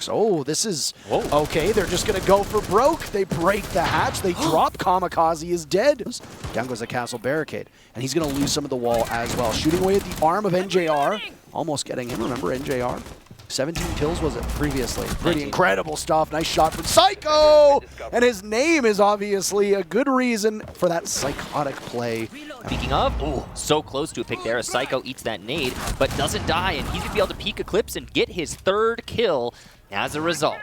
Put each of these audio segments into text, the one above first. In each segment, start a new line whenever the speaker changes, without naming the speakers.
Oh, this is
Whoa.
okay. They're just gonna go for broke. They break the hatch. They drop. Kamikaze is dead. Down goes the castle barricade, and he's gonna lose some of the wall as well. Shooting away at the arm of NJR, almost getting him. Remember NJR? 17 kills was it previously? Pretty incredible stuff. Nice shot from Psycho, and his name is obviously a good reason for that psychotic play.
Speaking of, ooh, so close to a pick there as Psycho eats that nade, but doesn't die, and he's gonna be able to peek Eclipse and get his third kill as a result.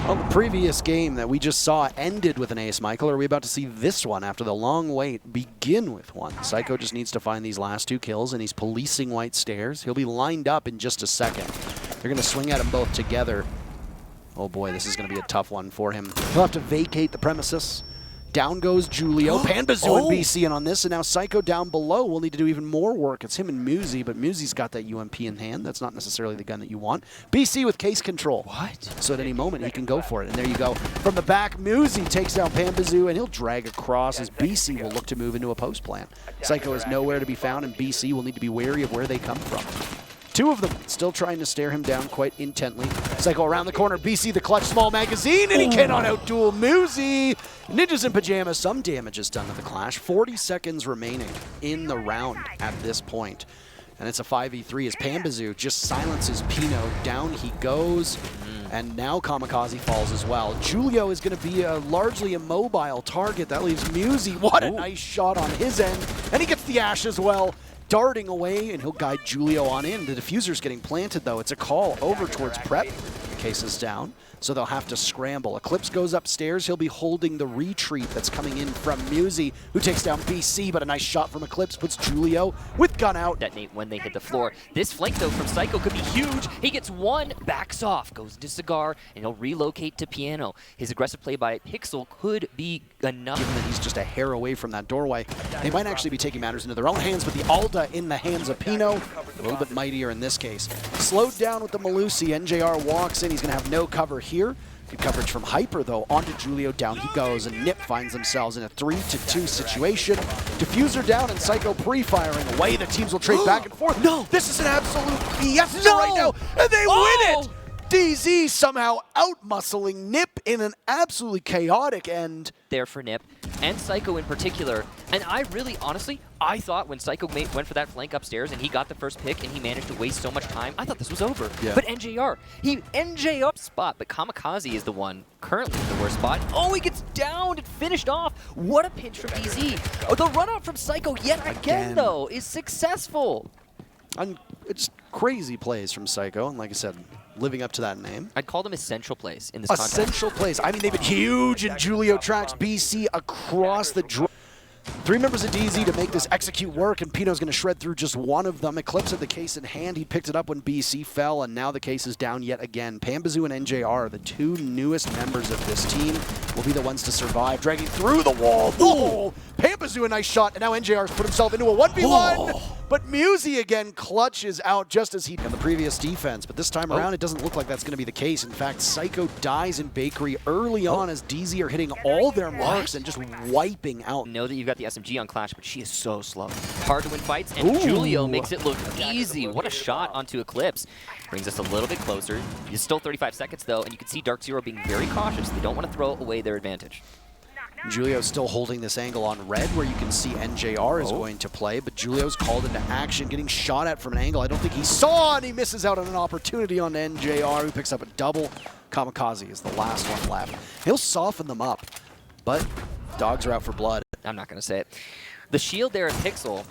Well, the previous game that we just saw ended with an ace, Michael. Are we about to see this one, after the long wait, begin with one? Psycho just needs to find these last two kills, and he's policing White Stairs. He'll be lined up in just a second. They're going to swing at him both together. Oh boy, this is going to be a tough one for him. He'll have to vacate the premises. Down goes Julio. Panbazou and BC in on this, and now Psycho down below will need to do even more work. It's him and Muzi, but Muzi's got that UMP in hand. That's not necessarily the gun that you want. BC with case control.
What?
So at any moment, he can go for it. And there you go. From the back, Muzi takes down Panbazou, and he'll drag across as BC will look to move into a post plant. Psycho is nowhere to be found, and BC will need to be wary of where they come from. Two of them still trying to stare him down quite intently. Psycho around the corner, BC the clutch small magazine, and he cannot outduel Muzi. Ninjas in Pyjamas, some damage is done to the clash. 40 seconds remaining in the round at this point. And it's a 5v3 as Panbazou just silences Pino. Down he goes, and now Kamikaze falls as well. Julio is going to be largely a mobile target. That leaves Muzi. What a nice shot on his end. And he gets the Ash as well. Darting away, and he'll guide Julio on in. The defuser's getting planted, though. It's a call over towards Prep. The case is down, so they'll have to scramble. Eclipse goes upstairs. He'll be holding the retreat that's coming in from Muzi, who takes down BC, but a nice shot from Eclipse puts Julio with gun out.
Detonate when they hit the floor. This flank, though, from Psycho could be huge. He gets one, backs off, goes into Cigar, and he'll relocate to Piano. His aggressive play by Pixel could be enough.
Given that he's just a hair away from that doorway, they might actually be taking matters into their own hands, but the Alda in the hands of Pino, a little bit mightier in this case. Slowed down with the Malusi, NJR walks in, he's going to have no cover here. Good coverage from Hyper, though. Onto Julio, down he goes, and NIP finds themselves in a 3-2 situation. Defuser down, and Psycho pre-firing away. The teams will trade back and forth.
No!
This is an absolute fiesta right now, and they win it! DZ somehow out-muscling NIP in an absolutely chaotic end.
There for NIP, and Psycho in particular. And I really, honestly, I thought when Psycho went for that flank upstairs and he got the first pick and he managed to waste so much time, I thought this was over.
Yeah.
But NJR spot, but Kamikaze is the one currently in the worst spot. Oh, he gets downed and finished off. What a pinch from DZ. Oh, the run out from Psycho yet again, though, is successful.
It's crazy plays from Psycho, and like I said, living up to that name.
I'd call them essential plays in this context.
Essential plays. I mean, they've been huge, and Julio tracks BC across the draw. 3 members of DZ to make this execute work, and Pino's going to shred through just one of them. Eclipse had the case in hand. He picked it up when BC fell, and now the case is down yet again. Panbazou and NJR, the 2 newest members of this team, will be the ones to survive, dragging through the wall. Oh, Panbazou, a nice shot, and now NJR's put himself into a 1v1. But Muzi again clutches out just as he did in the previous defense. But this time around, it doesn't look like that's going to be the case. In fact, Psycho dies in Bakery early on as DZ are hitting all their marks and just wiping out.
Know that you've got the SMG on Clash, but she is so slow. Hard to win fights, and Julio makes it look easy. What a shot onto Eclipse. Brings us a little bit closer. It's still 35 seconds, though, and you can see Dark Zero being very cautious. They don't want to throw away their advantage.
Julio's still holding this angle on red, where you can see NJR is going to play, but Julio's called into action, getting shot at from an angle I don't think he saw, and he misses out on an opportunity on NJR, who picks up a double. Kamikaze is the last one left. He'll soften them up, but dogs are out for blood.
I'm not going to say it. The shield there at Pixel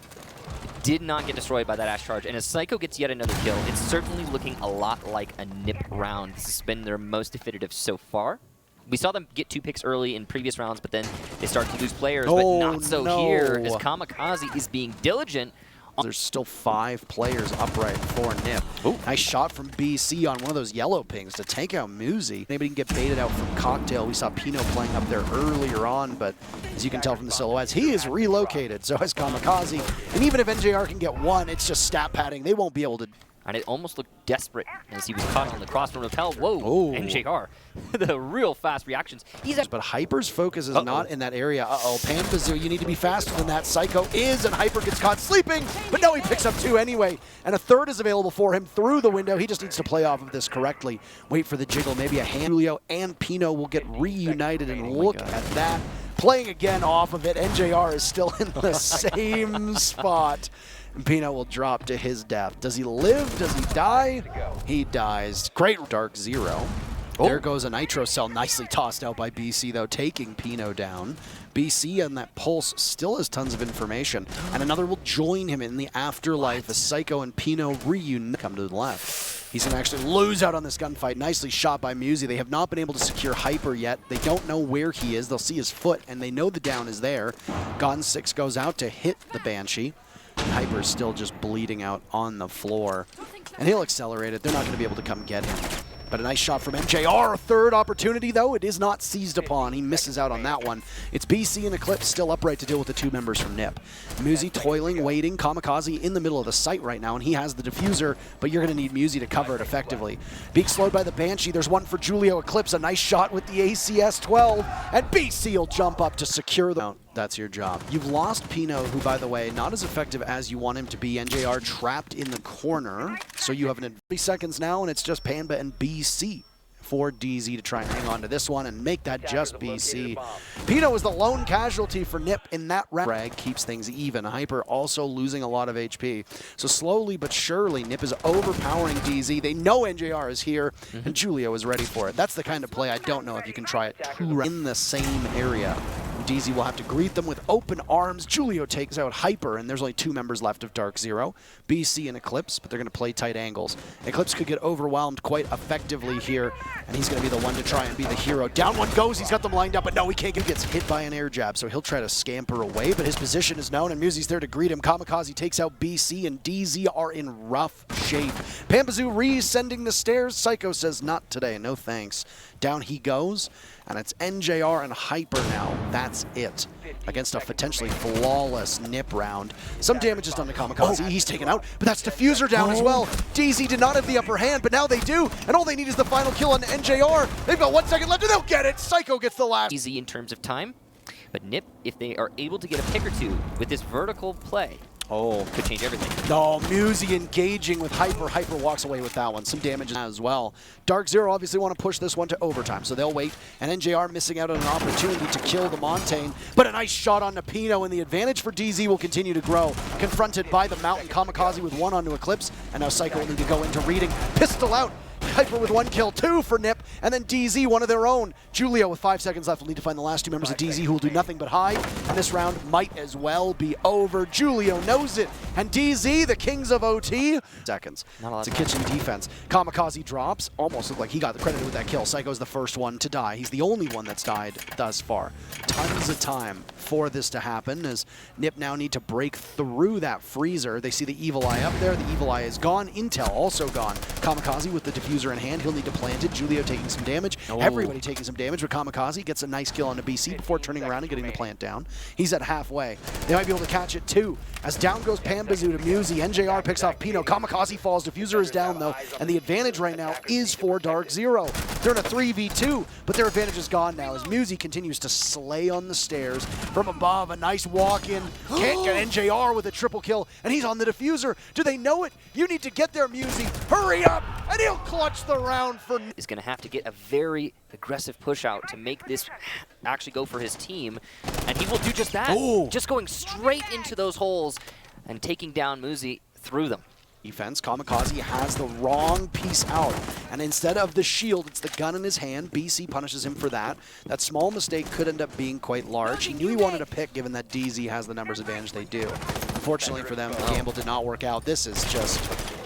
did not get destroyed by that Ash charge, and as Psycho gets yet another kill, it's certainly looking a lot like a NIP round. This has been their most definitive so far. We saw them get 2 picks early in previous rounds, but then they start to lose players, but not so here, as Kamikaze is being diligent.
There's still 5 players upright for NIP. Ooh. Nice shot from BC on one of those yellow pings to take out Muzi. Maybe he can get baited out from Cocktail. We saw Pino playing up there earlier on, but as you can tell from the silhouettes, he is relocated. So has Kamikaze. And even if NJR can get one, it's just stat padding. They won't be able to
And it almost looked desperate as he was caught on the cross from rappel. Whoa,
Oh.
NJR. The real fast reactions.
But Hyper's focus is not in that area. Uh-oh, Panbazou, you need to be faster than that. Psycho is, and Hyper gets caught sleeping, but no, he picks up 2 anyway. And a 3rd is available for him through the window. He just needs to play off of this correctly. Wait for the jiggle, maybe a hand. Julio and Pino will get reunited, and look at that. Playing again off of it. NJR is still in the same spot. And Pino will drop to his death. Does he live? Does he die? He dies. Great DarkZone. There goes a Nitro Cell, nicely tossed out by BC, though, taking Pino down. BC on that pulse still has tons of information, and another will join him in the afterlife as Psycho and Pino reunite. Come to the left. He's going to actually lose out on this gunfight. Nicely shot by Muzi. They have not been able to secure Hyper yet. They don't know where he is. They'll see his foot, and they know the down is there. Gon 6 goes out to hit the Banshee. Hyper is still just bleeding out on the floor, and he'll accelerate it. They're not going to be able to come get him. But a nice shot from NJR. A 3rd opportunity, though. It is not seized upon. He misses out on that one. It's BC and Eclipse still upright to deal with the 2 members from NIP. Muzi toiling, waiting. Kamikaze in the middle of the site right now, and he has the diffuser, but you're going to need Muzi to cover it effectively. Being slowed by the Banshee. There's one for Julio Eclipse. A nice shot with the ACS-12, and BC will jump up to secure the... That's your job. You've lost Pino, who, by the way, not as effective as you want him to be. NJR trapped in the corner. So you have 30 seconds now, and it's just Panba and BC for DZ to try and hang on to this one and make that just BC. Pino is the lone casualty for NIP in that round. Drag keeps things even. Hyper also losing a lot of HP. So slowly but surely, NIP is overpowering DZ. They know NJR is here, and Julio is ready for it. That's the kind of play I don't know if you can try it in the same area. DZ will have to greet them with open arms. Julio takes out Hyper, and there's only 2 members left of DarkZone, BC and Eclipse, but they're going to play tight angles. Eclipse could get overwhelmed quite effectively here, and he's going to be the one to try and be the hero. Down one goes, he's got them lined up, but no, he can't. He gets hit by an air jab, so he'll try to scamper away, but his position is known, and Muzi's there to greet him. Kamikaze takes out BC, and DZ are in rough shape. Panbazou re-sending the stairs. Psycho says, not today, no thanks. Down he goes, and it's NJR and Hyper now. That's it. Against a potentially flawless NIP round. Some damage is done to Kamikaze. He's taken out, but that's Diffuser down as well. DZ did not have the upper hand, but now they do, and all they need is the final kill on NJR. They've got 1 second left, and they'll get it. Psycho gets the last.
Easy in terms of time, but NIP, if they are able to get a pick or 2 with this vertical play, could change everything.
No, Muzi engaging with Hyper. Hyper walks away with that one. Some damage as well. DarkZone obviously want to push this one to overtime, so they'll wait. And NJR missing out on an opportunity to kill the Montaigne. But a nice shot on Pino, and the advantage for DZ will continue to grow. Confronted by the Mountain, Kamikaze with 1 onto Eclipse, and now Psycho will need to go into reading. Pistol out. Hyper with 1 kill, 2 for NIP, and then DZ, one of their own. Julio with 5 seconds left will need to find the last 2 members of DZ who will do nothing but hide, and this round might as well be over. Julio knows it, and DZ, the kings of OT, seconds. It's a kitchen defense. Kamikaze drops, almost looked like he got the credit with that kill. Psycho's the first one to die. He's the only one that's died thus far. Tons of time for this to happen, as NIP now need to break through that freezer. They see the Evil Eye up there. The Evil Eye is gone. Intel also gone. Kamikaze with the diffuser in hand. He'll need to plant it. Julio taking some damage. Everybody taking some damage, but Kamikaze gets a nice kill on the BC before turning around and getting the plant down. He's at halfway. They might be able to catch it too. As down goes Panbazou to Muzi. NJR picks off Pino. Kamikaze falls. Diffuser is down though, and the advantage right now is for DarkZone. They're in a 3v2, but their advantage is gone now as Muzi continues to slay on the stairs from above. A nice walk in. Can't get NJR with a triple kill, and he's on the diffuser. Do they know it? You need to get there, Muzi. Hurry up, and he'll clutch the round for...
Is going to have to get a very aggressive push out to make this actually go for his team, and he will do just that. Just going straight into those holes and taking down Muzi through them.
Defense, Kamikaze has the wrong piece out, and instead of the shield, it's the gun in his hand. BC punishes him for that. That small mistake could end up being quite large. He knew he wanted to pick, given that DZ has the numbers advantage they do. Unfortunately for them, the gamble did not work out. This is just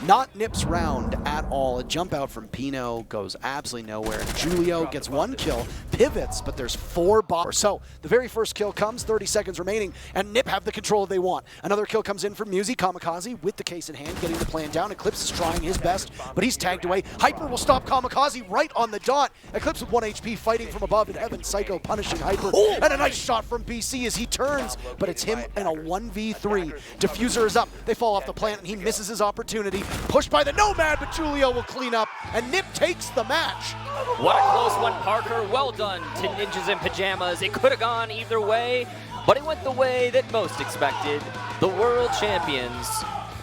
not NIP's round at all. A jump out from Pino goes absolutely nowhere. Julio gets 1 kill, pivots, but there's 4 bombs. So the very first kill comes, 30 seconds remaining, and NIP have the control they want. Another kill comes in from Muzi. Kamikaze with the case in hand, getting the plan down. Eclipse is trying his best, but he's tagged away. Hyper will stop Kamikaze right on the dot. Eclipse with 1 HP fighting from above in heaven. Psycho punishing Hyper, and a nice shot from BC as he turns, but it's him in a 1v3. Diffuser is up. They fall off the plant, and he misses his opportunity. Pushed by the Nomad, but Julio will clean up, and NIP takes the match.
What a close one, Parker. Well done to Ninjas in Pajamas. It could have gone either way, but it went the way that most expected. The world champions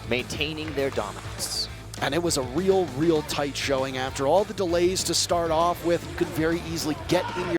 maintaining their dominance.
And it was a real tight showing after all the delays to start off with. You could very easily get in your